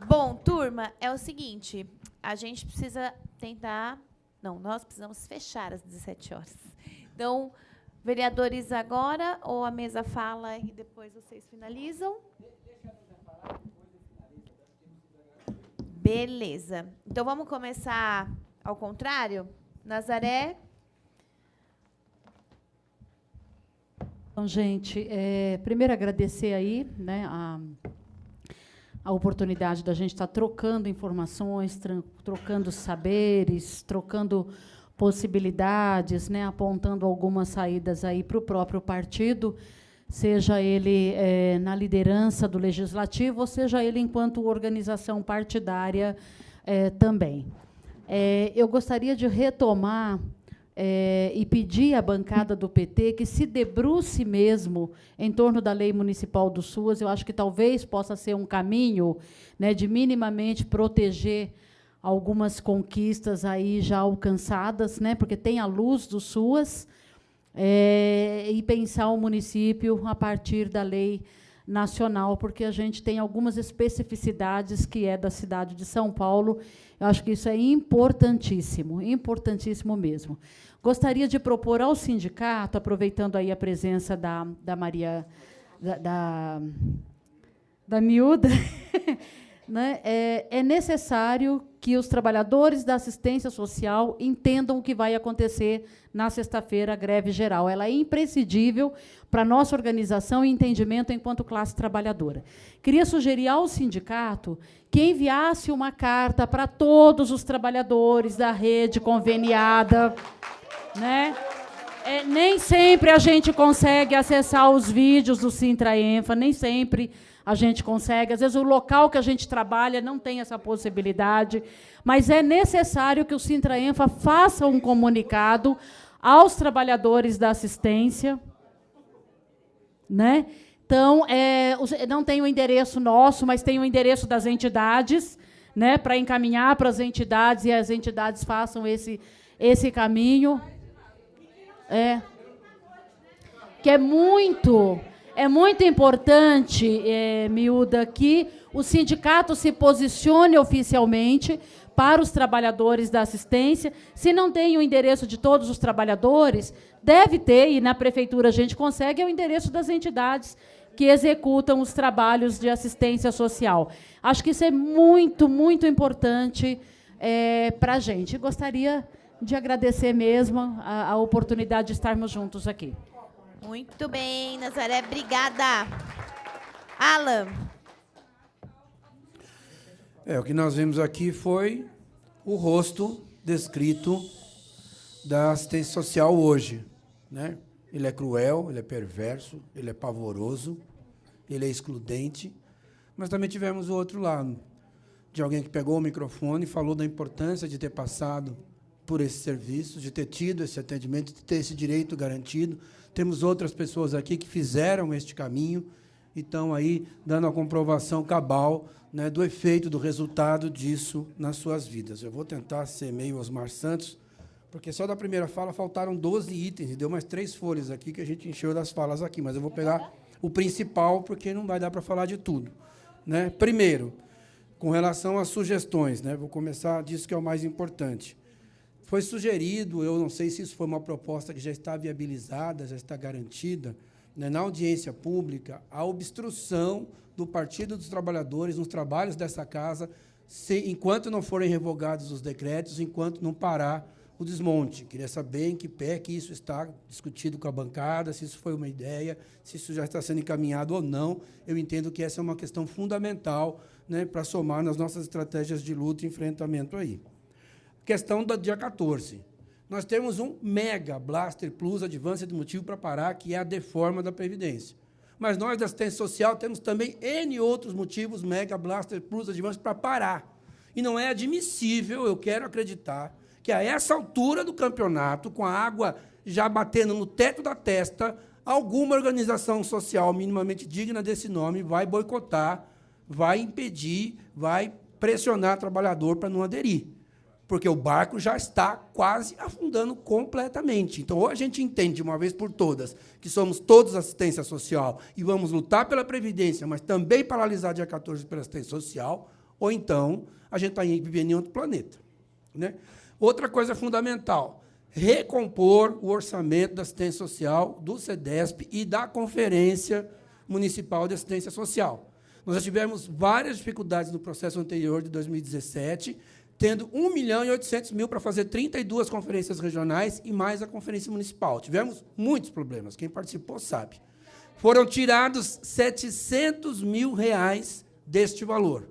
Bom, turma, é o seguinte, a gente precisa tentar... Não, nós precisamos fechar às 17 horas. Então, vereadores agora, ou a mesa fala e depois vocês finalizam? Beleza. Então, vamos começar ao contrário? Nazaré? Então, gente, primeiro agradecer aí, né, a oportunidade da gente estar trocando informações, trocando saberes, trocando possibilidades, né, apontando algumas saídas aí para o próprio partido, seja ele na liderança do legislativo, ou seja ele enquanto organização partidária também. Eu gostaria de retomar e pedir à bancada do PT que se debruce mesmo em torno da Lei Municipal do SUAS. Eu acho que talvez possa ser um caminho, né, de minimamente proteger algumas conquistas aí já alcançadas, né, porque tem a luz do SUAS, e pensar o município a partir da lei nacional, porque a gente tem algumas especificidades que é da cidade de São Paulo. Eu acho que isso é importantíssimo, importantíssimo mesmo. Gostaria de propor ao sindicato, aproveitando aí a presença da Maria, da miúda, né, é necessário que os trabalhadores da assistência social entendam o que vai acontecer na sexta-feira, a greve geral. Ela é imprescindível para a nossa organização e entendimento enquanto classe trabalhadora. Queria sugerir ao sindicato que enviasse uma carta para todos os trabalhadores da rede conveniada, né? Nem sempre a gente consegue acessar os vídeos do Sintra-Enfa, nem sempre a gente consegue. Às vezes, o local que a gente trabalha não tem essa possibilidade, mas é necessário que o Sintra-Enfa faça um comunicado aos trabalhadores da assistência, né? Então, não tem o endereço nosso, mas tem o endereço das entidades, né, para encaminhar para as entidades e as entidades façam esse caminho. Que é muito importante, miúda, que o sindicato se posicione oficialmente para os trabalhadores da assistência. Se não tem o endereço de todos os trabalhadores, deve ter, e na prefeitura a gente consegue, é o endereço das entidades que executam os trabalhos de assistência social. Acho que isso é muito, muito importante para a gente. Gostaria de agradecer mesmo a oportunidade de estarmos juntos aqui. Muito bem, Nazaré, obrigada. Alan. O que nós vimos aqui foi o rosto descrito da assistência social hoje, né? Ele é cruel, ele é perverso, ele é pavoroso, ele é excludente, mas também tivemos o outro lado, de alguém que pegou o microfone e falou da importância de ter passado por esse serviço, de ter tido esse atendimento, de ter esse direito garantido. Temos outras pessoas aqui que fizeram este caminho e estão aí dando a comprovação cabal, né, do efeito, do resultado disso nas suas vidas. Eu vou tentar ser meio Osmar Santos, porque só da primeira fala faltaram 12 itens, e deu mais 3 folhas aqui que a gente encheu das falas aqui, mas eu vou pegar o principal, porque não vai dar para falar de tudo, né? Primeiro, com relação às sugestões, né, vou começar disso que é o mais importante. Foi sugerido, eu não sei se isso foi uma proposta que já está viabilizada, já está garantida, né, na audiência pública, a obstrução do Partido dos Trabalhadores nos trabalhos dessa casa, enquanto não forem revogados os decretos, enquanto não parar o desmonte. Queria saber em que pé que isso está discutido com a bancada, se isso foi uma ideia, se isso já está sendo encaminhado ou não. Eu entendo que essa é uma questão fundamental, né, para somar nas nossas estratégias de luta e enfrentamento aí. Questão do dia 14. Nós temos um mega Blaster Plus Advanced motivo para parar, que é a deforma da Previdência. Mas nós, da assistência social, temos também N outros motivos mega Blaster Plus Advanced para parar. E não é admissível, eu quero acreditar, que a essa altura do campeonato, com a água já batendo no teto da testa, alguma organização social minimamente digna desse nome vai boicotar, vai impedir, vai pressionar o trabalhador para não aderir. porque o barco já está quase afundando completamente. Então, ou a gente entende de uma vez por todas que somos todos assistência social e vamos lutar pela Previdência, mas também paralisar dia 14 pela assistência social, ou então a gente está vivendo em outro planeta. Né? Outra coisa fundamental, recompor o orçamento da assistência social, do CEDESP e da Conferência Municipal de Assistência Social. Nós já tivemos várias dificuldades no processo anterior de 2017, tendo 1.800.000 para fazer 32 conferências regionais e mais a conferência municipal. Tivemos muitos problemas, quem participou sabe. Foram tirados R$700 mil deste valor.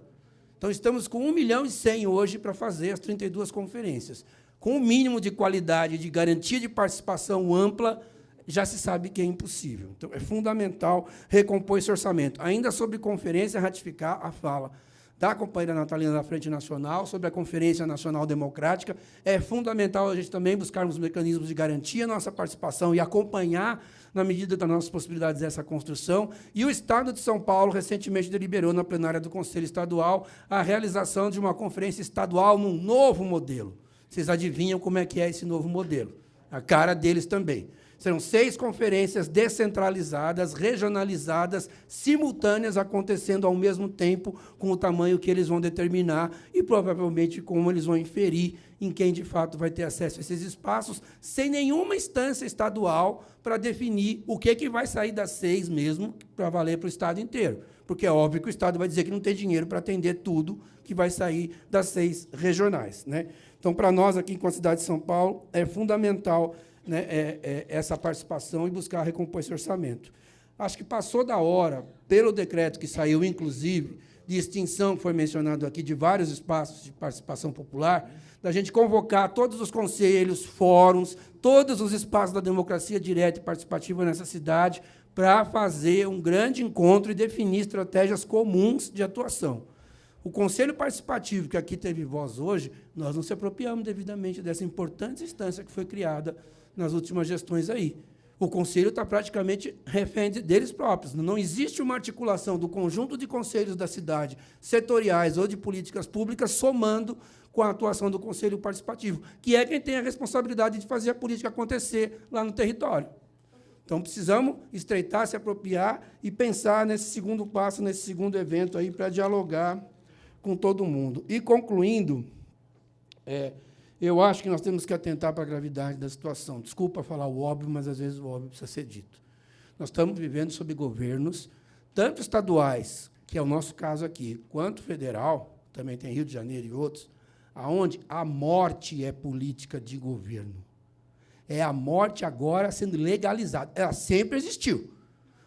Então, estamos com 1.100.000 hoje para fazer as 32 conferências. Com o mínimo de qualidade e de garantia de participação ampla, já se sabe que é impossível. Então, é fundamental recompor esse orçamento. Ainda sobre conferência, ratificar a fala da companheira Natalina da Frente Nacional sobre a Conferência Nacional Democrática. É fundamental a gente também buscarmos mecanismos de garantia à nossa participação e acompanhar, na medida das nossas possibilidades, essa construção. E o Estado de São Paulo recentemente deliberou na plenária do Conselho Estadual a realização de uma conferência estadual num novo modelo. Vocês adivinham como é que é esse novo modelo? A cara deles também. Serão 6 conferências descentralizadas, regionalizadas, simultâneas, acontecendo ao mesmo tempo, com o tamanho que eles vão determinar e, provavelmente, como eles vão inferir em quem, de fato, vai ter acesso a esses espaços, sem nenhuma instância estadual para definir o que vai sair das 6 mesmo, para valer para o Estado inteiro. Porque é óbvio que o Estado vai dizer que não tem dinheiro para atender tudo que vai sair das 6 regionais. Né? Então, para nós, aqui, com a cidade de São Paulo, é fundamental, né, essa participação e buscar recompor esse orçamento. Acho que passou da hora, pelo decreto que saiu, inclusive, de extinção, que foi mencionado aqui, de vários espaços de participação popular, da gente convocar todos os conselhos, fóruns, todos os espaços da democracia direta e participativa nessa cidade para fazer um grande encontro e definir estratégias comuns de atuação. O Conselho Participativo, que aqui teve voz hoje, nós não se apropriamos devidamente dessa importante instância que foi criada nas últimas gestões aí. O Conselho está praticamente refém deles próprios. Não existe uma articulação do conjunto de conselhos da cidade, setoriais ou de políticas públicas, somando com a atuação do Conselho Participativo, que é quem tem a responsabilidade de fazer a política acontecer lá no território. Então, precisamos estreitar, se apropriar e pensar nesse segundo passo, nesse segundo evento aí, para dialogar com todo mundo. E, concluindo, eu acho que nós temos que atentar para a gravidade da situação. Desculpa falar o óbvio, mas, às vezes, o óbvio precisa ser dito. Nós estamos vivendo sob governos, tanto estaduais, que é o nosso caso aqui, quanto federal, também tem Rio de Janeiro e outros, onde a morte é política de governo. É a morte agora sendo legalizada. Ela sempre existiu.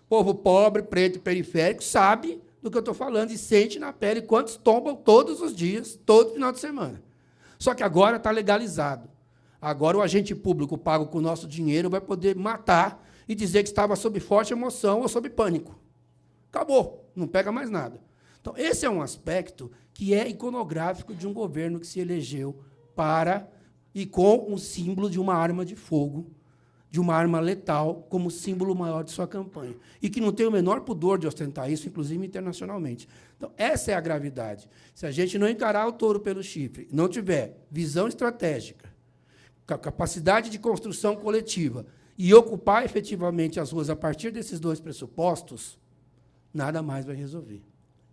O povo pobre, preto e periférico sabe do que eu estou falando e sente na pele quantos tombam todos os dias, todo final de semana. Só que agora está legalizado. Agora o agente público pago com o nosso dinheiro vai poder matar e dizer que estava sob forte emoção ou sob pânico. Acabou, não pega mais nada. Então, esse é um aspecto que é iconográfico de um governo que se elegeu para e com um símbolo de uma arma de fogo, de uma arma letal, como símbolo maior de sua campanha. E que não tem o menor pudor de ostentar isso, inclusive internacionalmente. Então, essa é a gravidade. Se a gente não encarar o touro pelo chifre, não tiver visão estratégica, capacidade de construção coletiva e ocupar efetivamente as ruas a partir desses 2 pressupostos, nada mais vai resolver.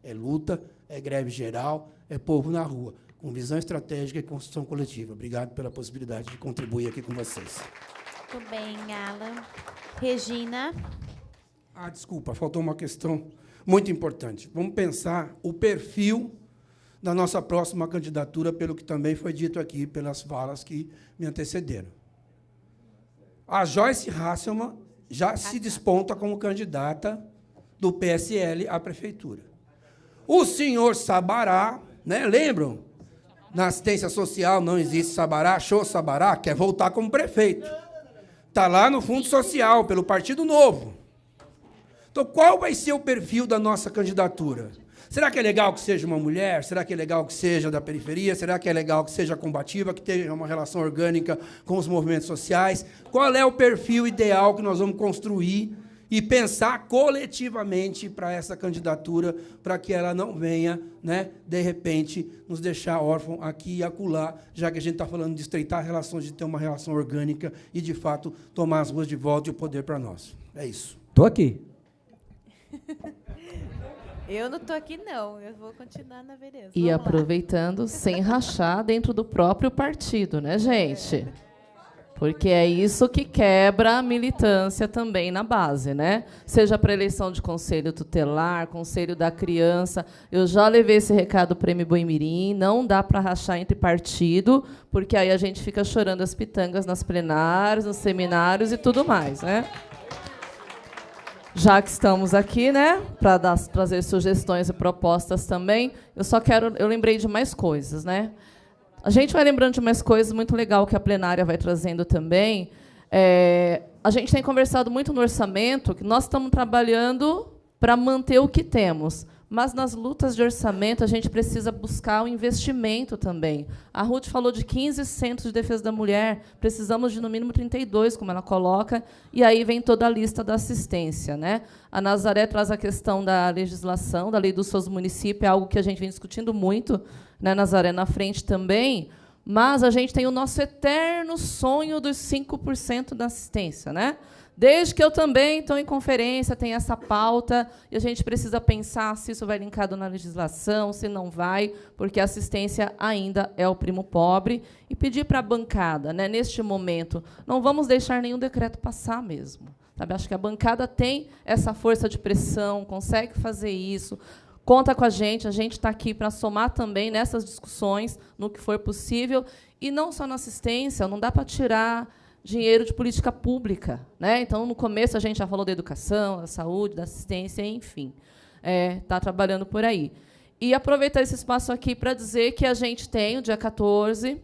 É luta, é greve geral, é povo na rua, com visão estratégica e construção coletiva. Obrigado pela possibilidade de contribuir aqui com vocês. Muito bem, Alan. Regina. Desculpa, faltou uma questão muito importante. Vamos pensar o perfil da nossa próxima candidatura, pelo que também foi dito aqui, pelas falas que me antecederam. A Joyce Hasselmann já se desponta como candidata do PSL à prefeitura. O senhor Sabará, né, lembram? Na assistência social não existe Sabará, achou Sabará, quer voltar como prefeito. Está lá no Fundo Social, pelo Partido Novo. Então, qual vai ser o perfil da nossa candidatura? Será que é legal que seja uma mulher? Será que é legal que seja da periferia? Será que é legal que seja combativa, que tenha uma relação orgânica com os movimentos sociais? Qual é o perfil ideal que nós vamos construir e pensar coletivamente para essa candidatura, para que ela não venha, né, de repente, nos deixar órfão aqui e acolá, já que a gente está falando de estreitar relações, de ter uma relação orgânica e, de fato, tomar as ruas de volta e o poder para nós. É isso. Estou aqui. Eu não estou aqui, não. Eu vou continuar na vereda. E aproveitando, sem rachar dentro do próprio partido, né, gente? Porque é isso que quebra a militância também na base, né? Seja para eleição de conselho tutelar, conselho da criança. Eu já levei esse recado para o Boimirim, não dá para rachar entre partido, porque aí a gente fica chorando as pitangas nas plenárias, nos seminários e tudo mais, né? Já que estamos aqui, né, para trazer sugestões e propostas também, eu lembrei de mais coisas, né? A gente vai lembrando de mais coisas muito legal que a plenária vai trazendo também. A gente tem conversado muito no orçamento, que nós estamos trabalhando para manter o que temos. Mas nas lutas de orçamento a gente precisa buscar o investimento também. A Ruth falou de 15 centros de defesa da mulher, precisamos de no mínimo 32, como ela coloca, e aí vem toda a lista da assistência, né? A Nazaré traz a questão da legislação, da lei dos seus municípios, é algo que a gente vem discutindo muito, né, Nazaré, na frente também, mas a gente tem o nosso eterno sonho dos 5% da assistência, né? Desde que eu também estou em conferência, tem essa pauta, e a gente precisa pensar se isso vai linkado na legislação, se não vai, porque a assistência ainda é o primo pobre. E pedir para a bancada, né, neste momento, não vamos deixar nenhum decreto passar mesmo. Sabe? Acho que a bancada tem essa força de pressão, consegue fazer isso, conta com a gente está aqui para somar também nessas discussões, no que for possível, e não só na assistência, não dá para tirar dinheiro de política pública, né? Então, no começo, a gente já falou da educação, da saúde, da assistência, enfim. Está trabalhando por aí. E aproveitar esse espaço aqui para dizer que a gente tem, o dia 14,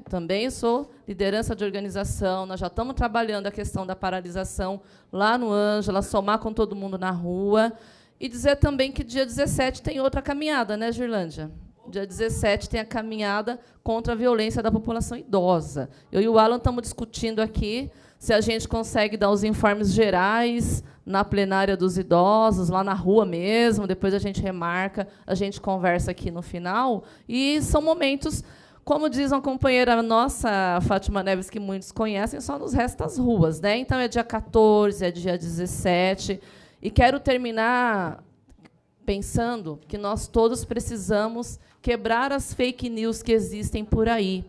também sou liderança de organização, nós já estamos trabalhando a questão da paralisação lá no Ângela, somar com todo mundo na rua, e dizer também que dia 17 tem outra caminhada, né, Girlândia? Dia 17 tem a caminhada contra a violência da população idosa. Eu e o Alan estamos discutindo aqui se a gente consegue dar os informes gerais na plenária dos idosos, lá na rua mesmo, depois a gente remarca, a gente conversa aqui no final. E são momentos, como diz uma companheira nossa, Fátima Neves, que muitos conhecem, só nos resta as ruas, né? Então, é dia 14, é dia 17. E quero terminar pensando que nós todos precisamos quebrar as fake news que existem por aí.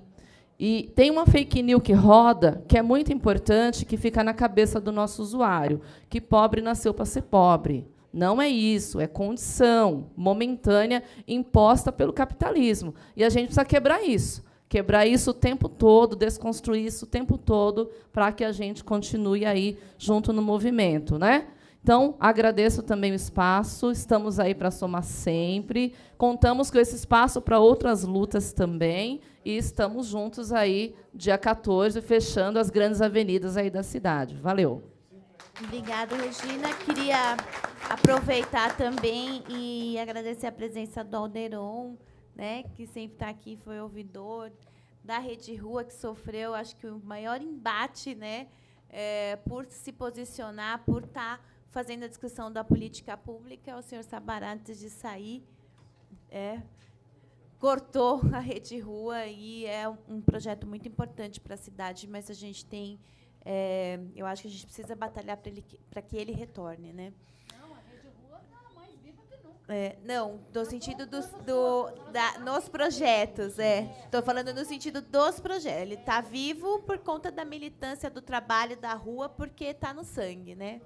E tem uma fake news que roda, que é muito importante, que fica na cabeça do nosso usuário, que pobre nasceu para ser pobre. Não é isso, é condição momentânea imposta pelo capitalismo. E a gente precisa quebrar isso o tempo todo, desconstruir isso o tempo todo, para que a gente continue aí junto no movimento, né? Então, agradeço também o espaço, estamos aí para somar sempre, contamos com esse espaço para outras lutas também, e estamos juntos aí, dia 14, fechando as grandes avenidas aí da cidade. Valeu. Obrigada, Regina. Queria aproveitar também e agradecer a presença do Alderon, né, que sempre está aqui, foi ouvidor, da Rede Rua, que sofreu, acho que o maior embate, né, por se posicionar, por estar fazendo a discussão da política pública. O senhor Sabará, antes de sair, cortou a Rede Rua, e é um projeto muito importante para a cidade, mas a gente tem, eu acho que a gente precisa batalhar para que ele retorne, né? Não, a Rede Rua está mais viva que nunca. Não, no sentido nos projetos, Estou falando no sentido dos projetos. Ele está vivo por conta da militância, do trabalho da rua, porque está no sangue, né?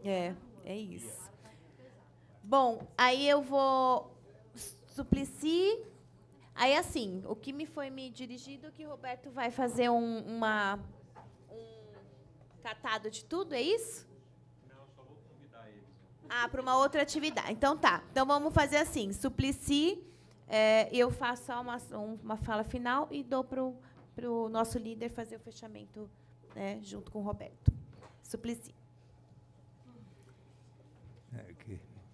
É isso. Bom, aí eu vou Suplicy. Aí, assim, o que me foi me dirigido, que o Roberto vai fazer um catado de tudo, é isso? Não, só vou convidar eles. Para uma outra atividade. Então, tá. Então, vamos fazer assim. Suplicy, eu faço só uma fala final e dou para o nosso líder fazer o fechamento, né, junto com o Roberto. Suplicy.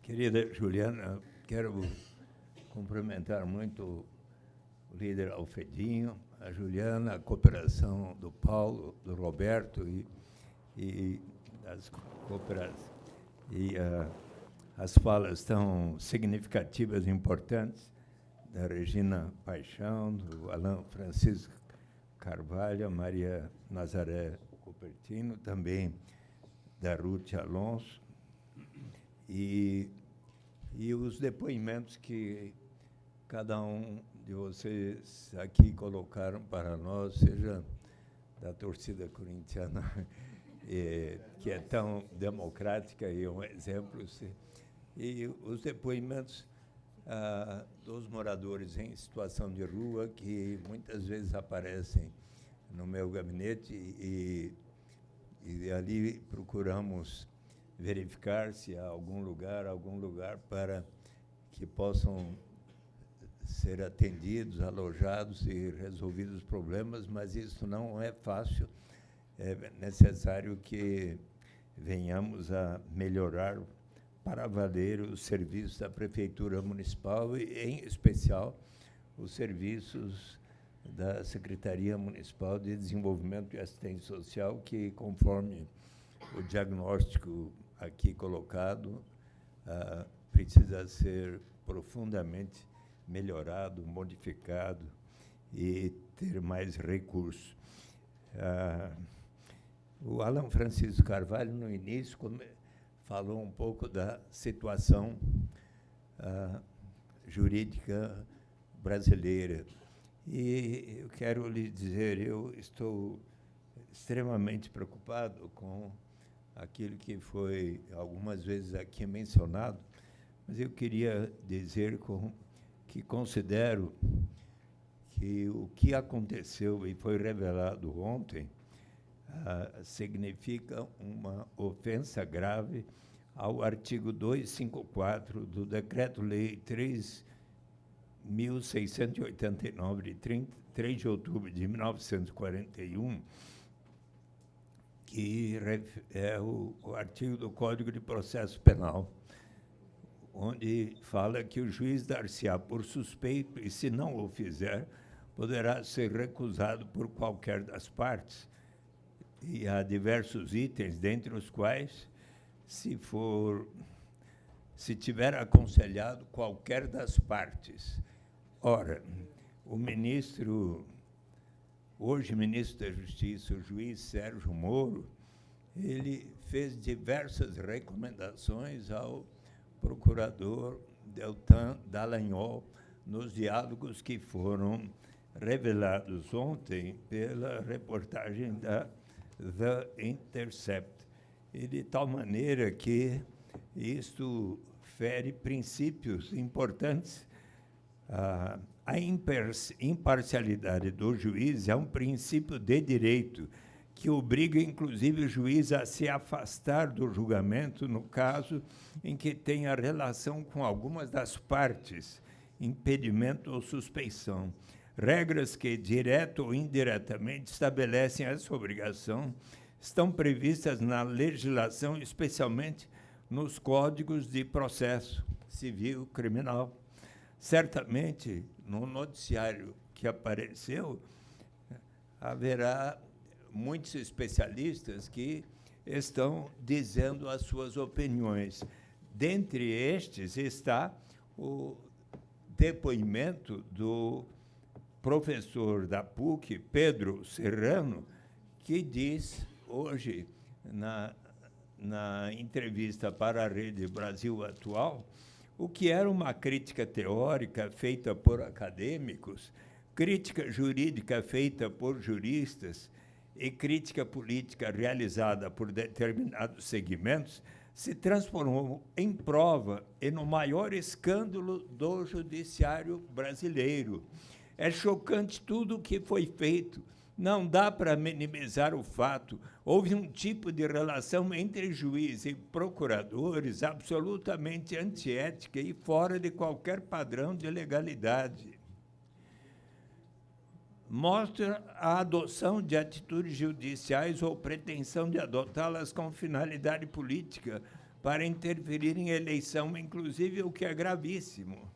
Querida Juliana, quero cumprimentar muito o líder Alfredinho, a Juliana, a cooperação do Paulo, do Roberto e das cooperações. E as falas tão significativas e importantes da Regina Paixão, do Alain Francisco Carvalho, a Maria Nazaré Cupertino, também da Ruth Alonso, e os depoimentos que cada um de vocês aqui colocaram para nós, seja da torcida corintiana, que é tão democrática e um exemplo, e os depoimentos dos moradores em situação de rua, que muitas vezes aparecem no meu gabinete, e ali procuramos verificar se há algum lugar para que possam ser atendidos, alojados e resolvidos os problemas, mas isso não é fácil. É necessário que venhamos a melhorar para valer os serviços da Prefeitura Municipal e, em especial, os serviços da Secretaria Municipal de Desenvolvimento e Assistência Social, que, conforme o diagnóstico aqui colocado, precisa ser profundamente melhorado, modificado e ter mais recursos. O Alain Francisco Carvalho, no início, falou um pouco da situação jurídica brasileira. E eu quero lhe dizer, eu estou extremamente preocupado com aquilo que foi algumas vezes aqui mencionado, mas eu queria dizer que considero que o que aconteceu e foi revelado ontem significa uma ofensa grave ao artigo 254 do Decreto-Lei 3.689, de 3 de outubro de 1941, que é o artigo do Código de Processo Penal, onde fala que o juiz dar-se-á por suspeito e, se não o fizer, poderá ser recusado por qualquer das partes. E há diversos itens, dentre os quais, se tiver aconselhado qualquer das partes. Ora, o ministro, hoje ministro da Justiça, o juiz Sérgio Moro, ele fez diversas recomendações ao procurador Deltan Dallagnol nos diálogos que foram revelados ontem pela reportagem da The Intercept, e de tal maneira que isto fere princípios importantes. A imparcialidade do juiz é um princípio de direito que obriga, inclusive, o juiz a se afastar do julgamento no caso em que tenha relação com algumas das partes, impedimento ou suspeição. Regras que, direto ou indiretamente, estabelecem essa obrigação estão previstas na legislação, especialmente nos códigos de processo civil criminal. Certamente, no noticiário que apareceu, haverá muitos especialistas que estão dizendo as suas opiniões. Dentre estes está o depoimento do professor da PUC, Pedro Serrano, que diz hoje, na entrevista para a Rede Brasil Atual, o que era uma crítica teórica feita por acadêmicos, crítica jurídica feita por juristas e crítica política realizada por determinados segmentos, se transformou em prova e no maior escândalo do judiciário brasileiro. É chocante tudo o que foi feito. Não dá para minimizar o fato. Houve um tipo de relação entre juiz e procuradores absolutamente antiética e fora de qualquer padrão de legalidade. Mostra a adoção de atitudes judiciais ou pretensão de adotá-las com finalidade política para interferir em eleição, inclusive o que é gravíssimo.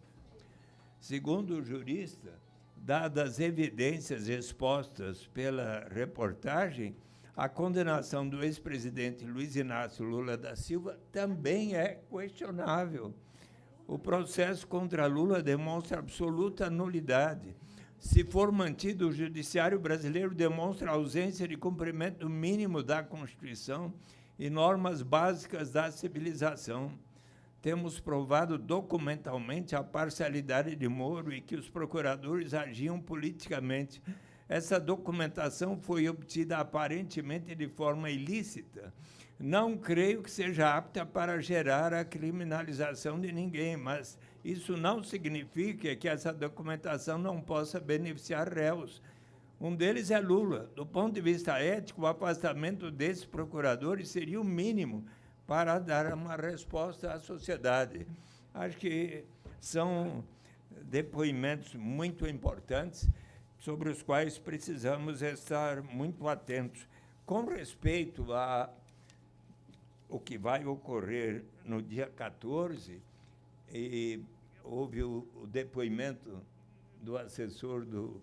Segundo o jurista, dadas as evidências expostas pela reportagem, a condenação do ex-presidente Luiz Inácio Lula da Silva também é questionável. O processo contra Lula demonstra absoluta nulidade. Se for mantido, o judiciário brasileiro demonstra a ausência de cumprimento mínimo da Constituição e normas básicas da civilização. Temos provado documentalmente a parcialidade de Moro e que os procuradores agiam politicamente. Essa documentação foi obtida aparentemente de forma ilícita. Não creio que seja apta para gerar a criminalização de ninguém, mas isso não significa que essa documentação não possa beneficiar réus. Um deles é Lula. Do ponto de vista ético, o afastamento desses procuradores seria o mínimo para dar uma resposta à sociedade. Acho que são depoimentos muito importantes sobre os quais precisamos estar muito atentos. Com respeito a o que vai ocorrer no dia 14, e houve o depoimento do assessor do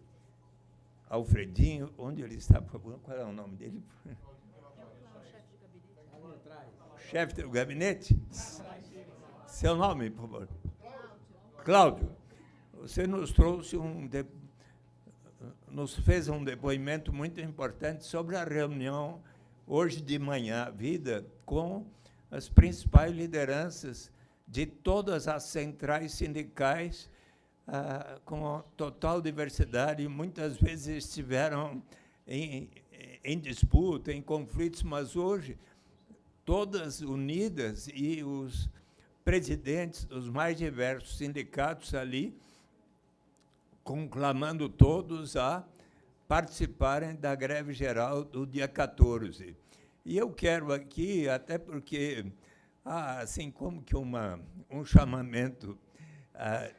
Alfredinho, onde ele está, por favor? Qual é o nome dele? Chefe do gabinete? Seu nome, por favor. Cláudio, você nos trouxe nos fez um depoimento muito importante sobre a reunião hoje de manhã, vida com as principais lideranças de todas as centrais sindicais, com total diversidade, e muitas vezes estiveram em disputa, em conflitos, mas hoje todas unidas, e os presidentes dos mais diversos sindicatos ali, conclamando todos a participarem da greve geral do dia 14. E eu quero aqui, até porque, assim como que um chamamento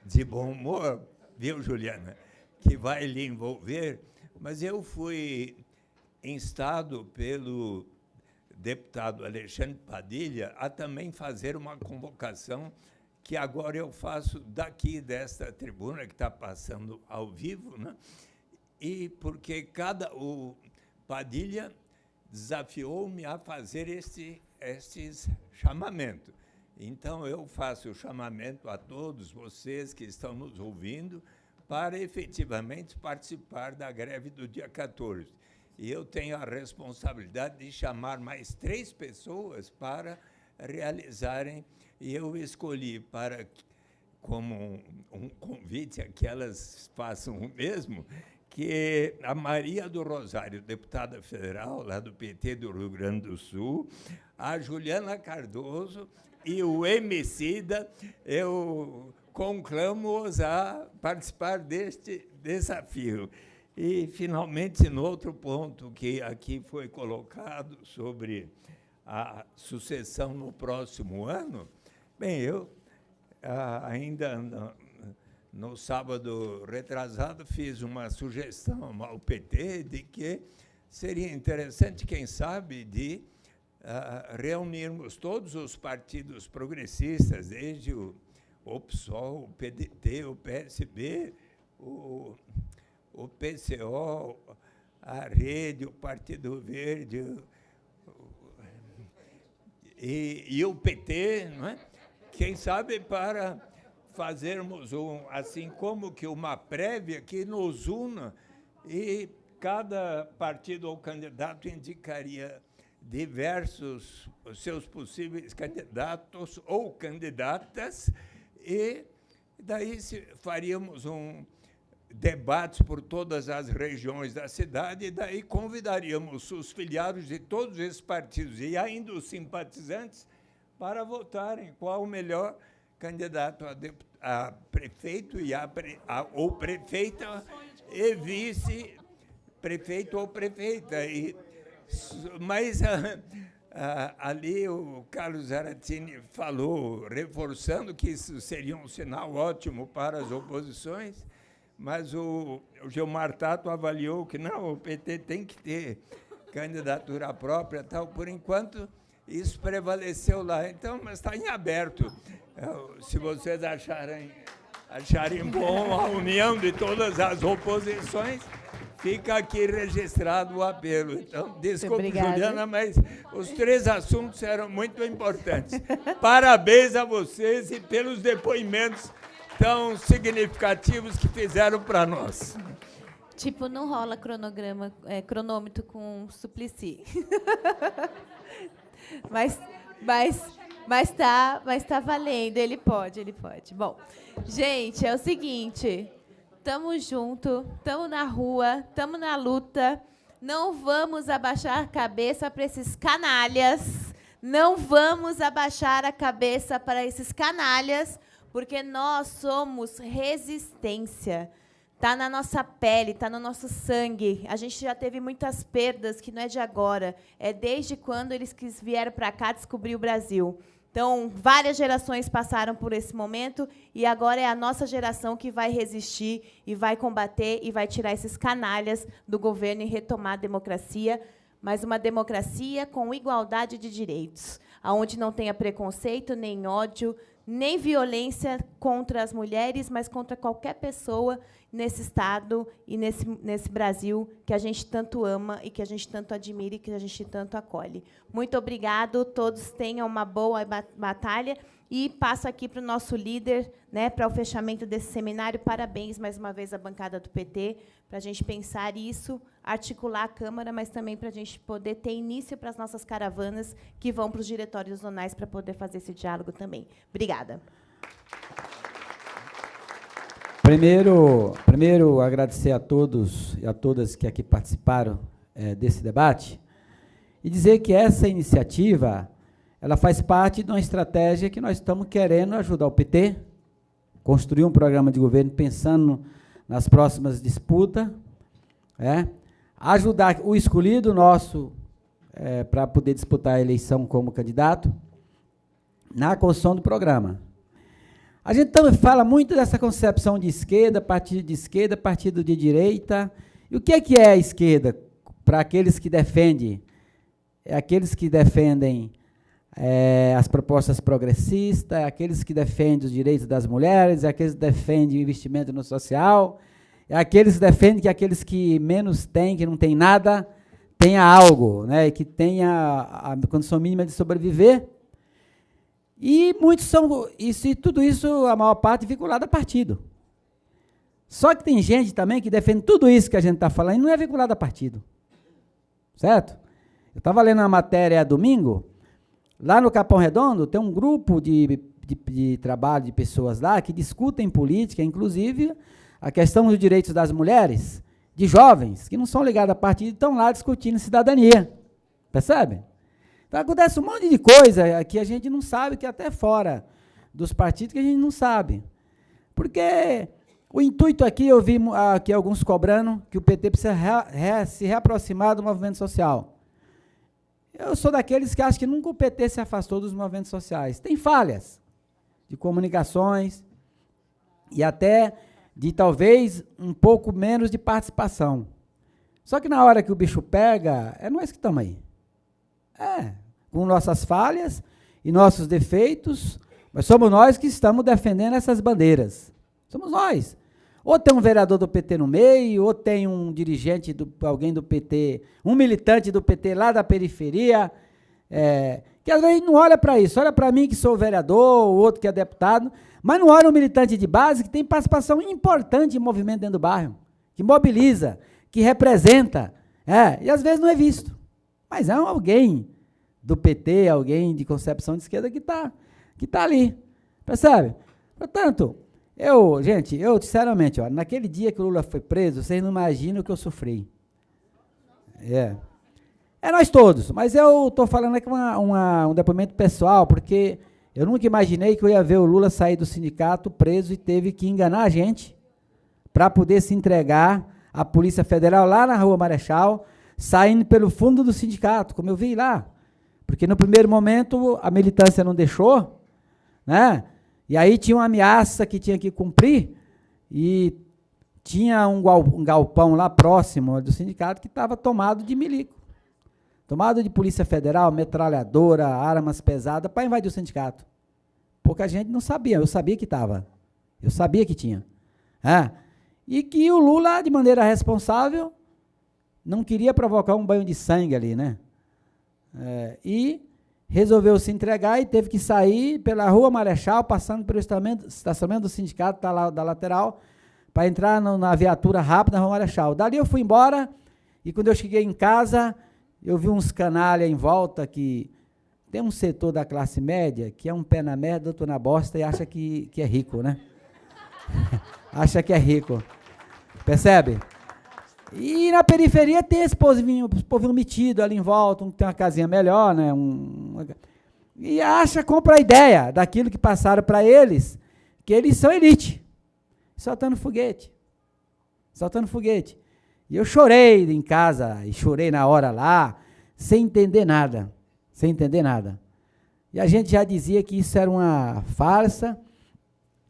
de bom humor, viu, Juliana, que vai lhe envolver, mas eu fui instado pelo deputado Alexandre Padilha a também fazer uma convocação que agora eu faço daqui desta tribuna, que está passando ao vivo, né? E porque o Padilha desafiou-me a fazer estes chamamentos. Então, eu faço o chamamento a todos vocês que estão nos ouvindo para efetivamente participar da greve do dia 14. E eu tenho a responsabilidade de chamar mais 3 pessoas para realizarem, e eu escolhi como um convite a que elas façam o mesmo, que a Maria do Rosário, deputada federal, lá do PT do Rio Grande do Sul, a Juliana Cardoso e o Emicida, eu conclamo-os a participar deste desafio. E, finalmente, no outro ponto que aqui foi colocado sobre a sucessão no próximo ano, bem, eu ainda no sábado retrasado fiz uma sugestão ao PT de que seria interessante, quem sabe, de reunirmos todos os partidos progressistas, desde o PSOL, o PDT, o PSB, o PCO, a Rede, o Partido Verde e o PT, não é? Quem sabe para fazermos assim como que uma prévia que nos una, e cada partido ou candidato indicaria diversos seus possíveis candidatos ou candidatas, e daí faríamos debates por todas as regiões da cidade, e daí convidaríamos os filiados de todos esses partidos e ainda os simpatizantes para votarem qual o melhor candidato a prefeito ou prefeita e vice-prefeito ou prefeita. Mas ali o Carlos Zaratini falou, reforçando que isso seria um sinal ótimo para as oposições, mas o Gilmar Tato avaliou que não, o PT tem que ter candidatura própria, tal. Por enquanto, isso prevaleceu lá. Então, mas está em aberto. Se vocês acharem bom a união de todas as oposições, Fica aqui registrado o apelo. Então, desculpe, Obrigada. Juliana, mas os 3 assuntos eram muito importantes. Parabéns a vocês e pelos depoimentos tão significativos que fizeram para nós. Tipo, não rola cronômetro com Suplicy. mas tá valendo, ele pode. Bom, gente, é o seguinte, tamo junto, tamo na rua, tamo na luta, não vamos abaixar a cabeça para esses canalhas, não vamos abaixar a cabeça para esses canalhas, porque nós somos resistência. Está na nossa pele, está no nosso sangue. A gente já teve muitas perdas, que não é de agora. É desde quando eles vieram para cá descobrir o Brasil. Então, várias gerações passaram por esse momento e agora é a nossa geração que vai resistir e vai combater e vai tirar esses canalhas do governo e retomar a democracia, mas uma democracia com igualdade de direitos, onde não tenha preconceito, nem ódio, nem violência contra as mulheres, mas contra qualquer pessoa nesse Estado e nesse Brasil que a gente tanto ama e que a gente tanto admira e que a gente tanto acolhe. Muito obrigado, todos tenham uma boa batalha e passo aqui para o nosso líder, né, para o fechamento desse seminário. Parabéns, mais uma vez, à bancada do PT, para a gente pensar isso, articular a Câmara, mas também para a gente poder ter início para as nossas caravanas que vão para os diretórios zonais para poder fazer esse diálogo também. Obrigada. Primeiro, agradecer a todos e a todas que aqui participaram desse debate e dizer que essa iniciativa ela faz parte de uma estratégia que nós estamos querendo ajudar o PT, construir um programa de governo pensando nas próximas disputas, ajudar o escolhido nosso para poder disputar a eleição como candidato, na construção do programa. A gente também fala muito dessa concepção de esquerda, partido de direita. E o que é a esquerda? Para aqueles que defendem, aqueles que defendem as propostas progressistas, aqueles que defendem os direitos das mulheres, aqueles que defendem o investimento no social, aqueles que defendem que aqueles que menos têm, que não têm nada, tenha algo, né, que tenha a condição mínima de sobreviver. E muitos são, e tudo isso, a maior parte, vinculado a partido. Só que tem gente também que defende tudo isso que a gente está falando e não é vinculado a partido. Certo? Eu estava lendo uma matéria domingo, lá no Capão Redondo, tem um grupo de trabalho de pessoas lá que discutem política, inclusive a questão dos direitos das mulheres, de jovens, que não são ligados a partido, estão lá discutindo cidadania. Percebe? Então, acontece um monte de coisa que a gente não sabe, que até fora dos partidos que a gente não sabe. Porque o intuito aqui, eu vi aqui alguns cobrando que o PT precisa se reaproximar do movimento social. Eu sou daqueles que acham que nunca o PT se afastou dos movimentos sociais. Tem falhas de comunicações e até de, talvez, um pouco menos de participação. Só que na hora que o bicho pega, é nós que estamos aí. Com nossas falhas e nossos defeitos, mas somos nós que estamos defendendo essas bandeiras. Somos nós. Ou tem um vereador do PT no meio, ou tem um dirigente, alguém do PT, um militante do PT lá da periferia, que às vezes não olha para isso, olha para mim que sou vereador, o outro que é deputado, mas não olha um militante de base que tem participação importante em movimento dentro do bairro, que mobiliza, que representa, e às vezes não é visto. Mas é alguém do PT, alguém de concepção de esquerda que tá ali, percebe? Portanto, gente, sinceramente, naquele dia que o Lula foi preso, vocês não imaginam o que eu sofri. Nós todos, mas eu estou falando aqui um depoimento pessoal, porque eu nunca imaginei que eu ia ver o Lula sair do sindicato preso e teve que enganar a gente para poder se entregar à Polícia Federal lá na Rua Marechal, saindo pelo fundo do sindicato, como eu vi lá. Porque no primeiro momento a militância não deixou, né? E aí tinha uma ameaça que tinha que cumprir e tinha um galpão lá próximo do sindicato que estava tomado de milico. Tomado de Polícia Federal, metralhadora, armas pesadas para invadir o sindicato. Pouca gente não sabia, eu sabia que estava. Eu sabia que tinha. E que o Lula, de maneira responsável, não queria provocar um banho de sangue ali, né? E resolveu se entregar e teve que sair pela Rua Marechal, passando pelo estacionamento do sindicato da lateral, para entrar na viatura rápida na Rua Marechal. Dali eu fui embora, e quando eu cheguei em casa, eu vi uns canalha em volta que tem um setor da classe média que é um pé na merda, outro na bosta e acha que é rico, né? Acha que é rico. Percebe? E na periferia tem esse povinho metido ali em volta, tem uma casinha melhor, né? E compra a ideia daquilo que passaram para eles, que eles são elite. Soltando foguete. Soltando foguete. E eu chorei em casa, e chorei na hora lá, sem entender nada. Sem entender nada. E a gente já dizia que isso era uma farsa,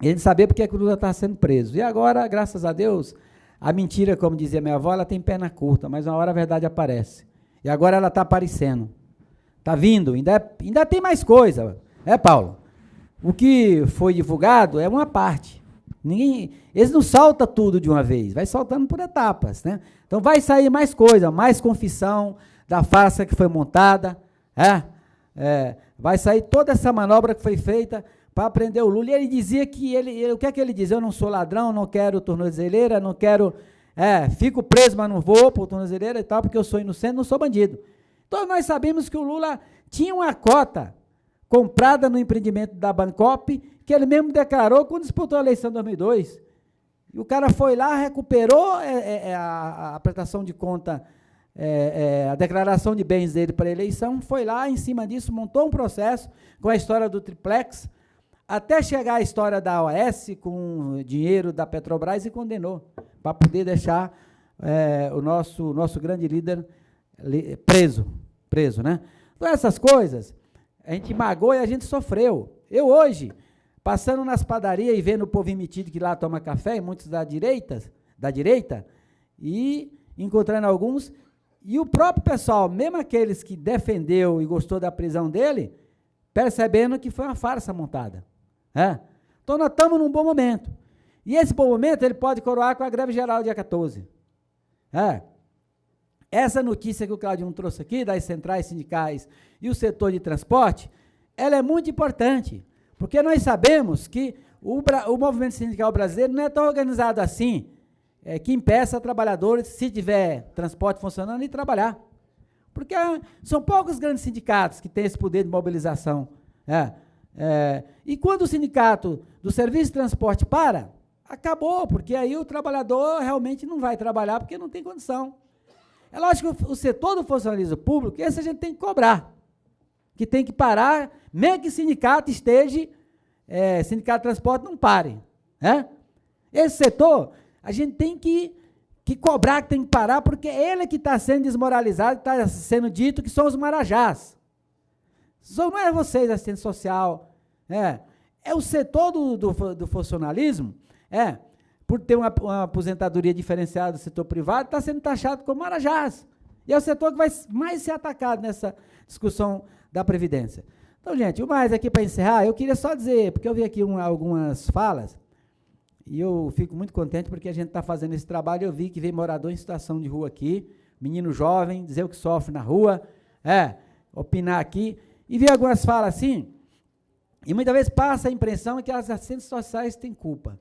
e a gente sabia porque que o Lula estava sendo preso. E agora, graças a Deus, a mentira, como dizia minha avó, ela tem perna curta, mas uma hora a verdade aparece. E agora ela está aparecendo. Está vindo, ainda tem mais coisa. Paulo? O que foi divulgado é uma parte. Eles não soltam tudo de uma vez, vai soltando por etapas, né? Então vai sair mais coisa, mais confissão da farsa que foi montada, vai sair toda essa manobra que foi feita para prender o Lula. E ele dizia que o que é que ele dizia? Eu não sou ladrão, não quero tornozeleira, não quero, fico preso, mas não vou por tornozeleira e tal, porque eu sou inocente, não sou bandido. Então nós sabemos que o Lula tinha uma cota comprada no empreendimento da Bancop, que ele mesmo declarou quando disputou a eleição de 2002. E o cara foi lá, recuperou a prestação de conta, a declaração de bens dele para a eleição, foi lá, em cima disso, montou um processo com a história do triplex, até chegar a história da OAS, com o dinheiro da Petrobras, e condenou, para poder deixar o nosso grande líder preso, né? Então, essas coisas, a gente magoou e a gente sofreu. Eu hoje, passando nas padarias e vendo o povo metido que lá toma café, e muitos da direita, e encontrando alguns, e o próprio pessoal, mesmo aqueles que defendeu e gostou da prisão dele, percebendo que foi uma farsa montada. Então, nós estamos num bom momento. E esse bom momento, ele pode coroar com a greve geral dia 14. Essa notícia que o Claudinho trouxe aqui, das centrais sindicais e o setor de transporte, ela é muito importante, porque nós sabemos que o movimento sindical brasileiro não é tão organizado assim, que impeça trabalhadores, se tiver transporte funcionando, de trabalhar. Porque são poucos grandes sindicatos que têm esse poder de mobilização. E quando o sindicato do serviço de transporte acabou, porque aí o trabalhador realmente não vai trabalhar porque não tem condição. É lógico que o setor do funcionalismo público, esse a gente tem que cobrar, que tem que parar, mesmo que o sindicato esteja, sindicato de transporte não pare. Esse setor, a gente tem que cobrar, que tem que parar, porque ele que está sendo desmoralizado, está sendo dito que são os marajás. Não é vocês, assistente social, é o setor do funcionalismo, por ter uma aposentadoria diferenciada do setor privado, está sendo taxado como marajás. E é o setor que vai mais ser atacado nessa discussão da Previdência. Então, gente, o mais aqui para encerrar, eu queria só dizer, porque eu vi aqui algumas falas, e eu fico muito contente porque a gente está fazendo esse trabalho, eu vi que vem morador em situação de rua aqui, menino jovem, dizer o que sofre na rua, opinar aqui, e vi algumas falas assim, e muitas vezes passa a impressão que as assistentes sociais têm culpa.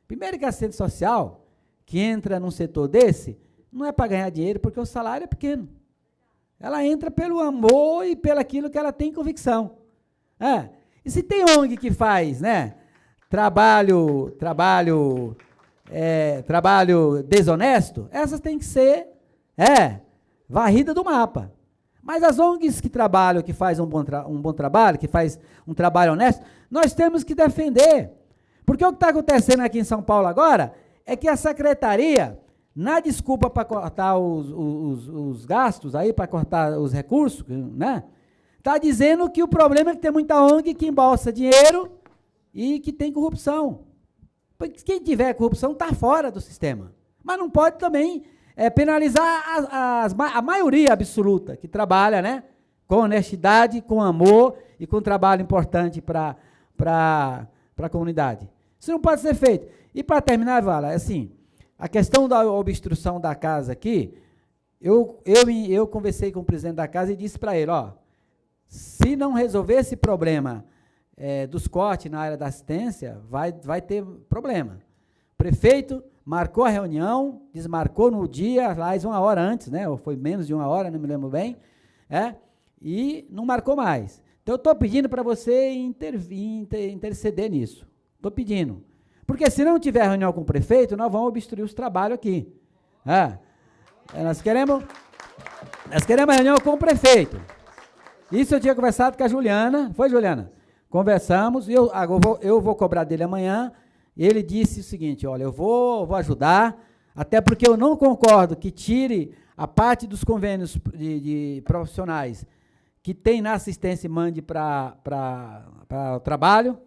Primeiro que a assistente social, que entra num setor desse, não é para ganhar dinheiro, porque o salário é pequeno. Ela entra pelo amor e pelo aquilo que ela tem convicção. E se tem ONG que faz, trabalho desonesto, essas têm que ser varridas do mapa. Mas as ONGs que trabalham, que fazem um bom trabalho, que faz um trabalho honesto, nós temos que defender. Porque o que está acontecendo aqui em São Paulo agora é que a secretaria, na desculpa para cortar os gastos, para cortar os recursos, está dizendo que o problema é que tem muita ONG que embolsa dinheiro e que tem corrupção. Porque quem tiver corrupção está fora do sistema. Mas não pode também penalizar a maioria absoluta que trabalha com honestidade, com amor e com trabalho importante para a comunidade. Isso não pode ser feito. E para terminar, Vala, assim, a questão da obstrução da casa aqui, Eu conversei com o presidente da casa e disse para ele, ó, se não resolver esse problema dos cortes na área da assistência, vai ter problema. O prefeito marcou a reunião, desmarcou no dia, aliás, 1 hora antes, né? Ou foi menos de 1 hora, não me lembro bem, e não marcou mais. Então, eu estou pedindo para você interceder nisso. Estou pedindo. Porque se não tiver reunião com o prefeito, nós vamos obstruir os trabalhos aqui. Nós queremos reunião com o prefeito. Isso eu tinha conversado com a Juliana. Foi, Juliana? Conversamos, e eu vou cobrar dele amanhã. Ele disse o seguinte, olha, eu vou ajudar, até porque eu não concordo que tire a parte dos convênios de profissionais que tem na assistência e mande para o trabalho.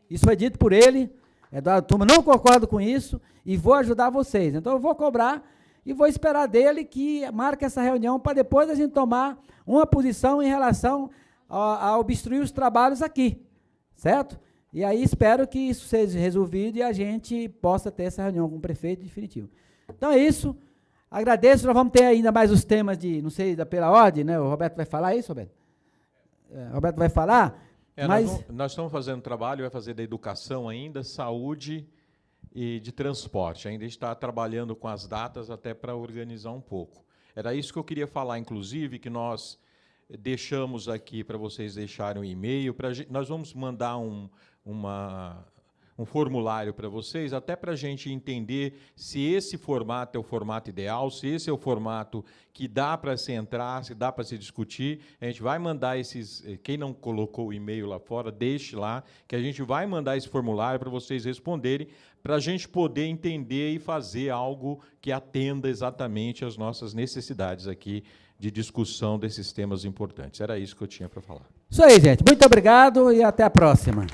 Isso foi dito por ele. Eduardo Turma, não concordo com isso e vou ajudar vocês. Então, eu vou cobrar e vou esperar dele que marque essa reunião para depois a gente tomar uma posição em relação a obstruir os trabalhos aqui, certo? E aí espero que isso seja resolvido e a gente possa ter essa reunião com o prefeito definitivo. Então é isso. Agradeço. Nós vamos ter ainda mais os temas de, não sei, pela ordem, né? O Roberto vai falar isso, Roberto? Roberto vai falar? Mas nós estamos fazendo trabalho, vai fazer da educação ainda, saúde e de transporte. Ainda está trabalhando com as datas até para organizar um pouco. Era isso que eu queria falar, inclusive, que nós deixamos aqui para vocês deixarem um e-mail. Nós vamos mandar um formulário para vocês, até para a gente entender se esse formato é o formato ideal, se esse é o formato que dá para se entrar, se dá para se discutir. A gente vai mandar esses... Quem não colocou o e-mail lá fora, deixe lá, que a gente vai mandar esse formulário para vocês responderem, para a gente poder entender e fazer algo que atenda exatamente às nossas necessidades aqui de discussão desses temas importantes. Era isso que eu tinha para falar. Isso aí, gente. Muito obrigado e até a próxima.